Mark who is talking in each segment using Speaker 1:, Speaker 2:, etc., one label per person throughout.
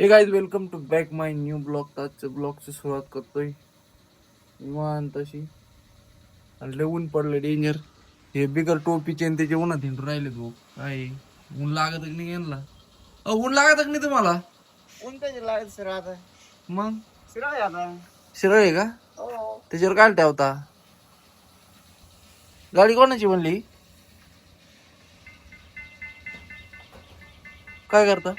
Speaker 1: हे guys welcome to back my new blog. आजच्या ब्लॉगची सुरुवात करतोय निवांत अशी. आणि लय ऊन पडलं डेंजर. हे बिगर टोपीचे आणि त्याचे उन्हात हिंडून राहिले भाऊ. काय ऊन लागत नाही यांना? ऊन लागत नाही तुम्हाला?
Speaker 2: ऊन त्याची लागत सर आता.
Speaker 1: मग
Speaker 2: शिराळ आता.
Speaker 1: शिरळ आहे का?
Speaker 2: हो.
Speaker 1: त्याच्यावर काय ठेवता? गाडी कोणाची म्हणली? काय करता?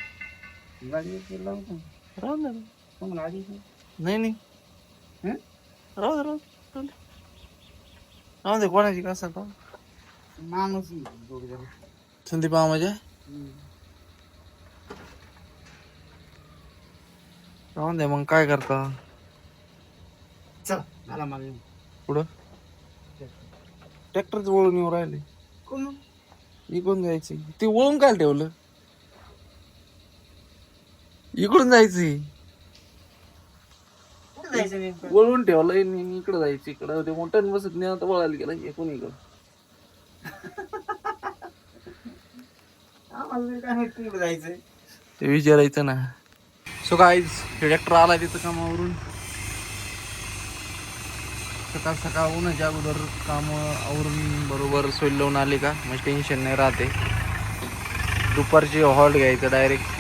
Speaker 2: गाडी लावतो.
Speaker 1: राहू दे.
Speaker 2: मग गाडी
Speaker 1: नाही नाही
Speaker 2: हं?
Speaker 1: राहू दे राहू दे. राहू दे कोणाची का सांगता?
Speaker 2: माणूस दोघे जण.
Speaker 1: संदीप माझ्या राहून दे. मग काय करता?
Speaker 2: चल मला मागे
Speaker 1: पुढं ट्रॅक्टरच वळून येऊ राहिले.
Speaker 2: कोण
Speaker 1: इकडून जायची ती वळून काय ठेवलं? इकडून जायची
Speaker 2: कुठे जायचं नेमकं?
Speaker 1: वळून ठेवलंय आणि इकडं जायचं. इकडं ते मोठ्यानं बसत नाही आता वळायला गेला एकूण इकडं.
Speaker 2: आम्हाला काय माहित कुठे जायचंय.
Speaker 1: ते विचारायचं ना. सो गाईज ट्रॅक्टर आला तिथं कामावरून. सकाळ सकाळ उन्हाच्या अगोदर काम आवरून बरोबर सोय लावून आले का मग टेन्शन नाही राहते. दुपारची हॉल्ट घ्यायचं डायरेक्ट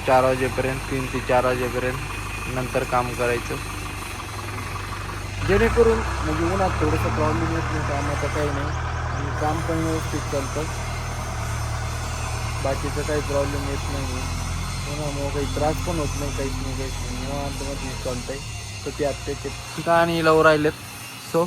Speaker 1: 4 वाजेपर्यंत, 3 ते 4 वाजेपर्यंत. नंतर काम करायचं जेणेकरून म्हणजे उन्हात थोडंसं प्रॉब्लेम येत नाही. कामाचं काही नाही आणि काम पण व्यवस्थित चालतं. बाकीचं काही प्रॉब्लेम येत नाही. उन्हामुळं काही त्रास पण होत नाही. काहीच नाही निवांतमध्ये चालतंय. तर ते आत्ताचे ठिकाणी लावून राहिलेत. सो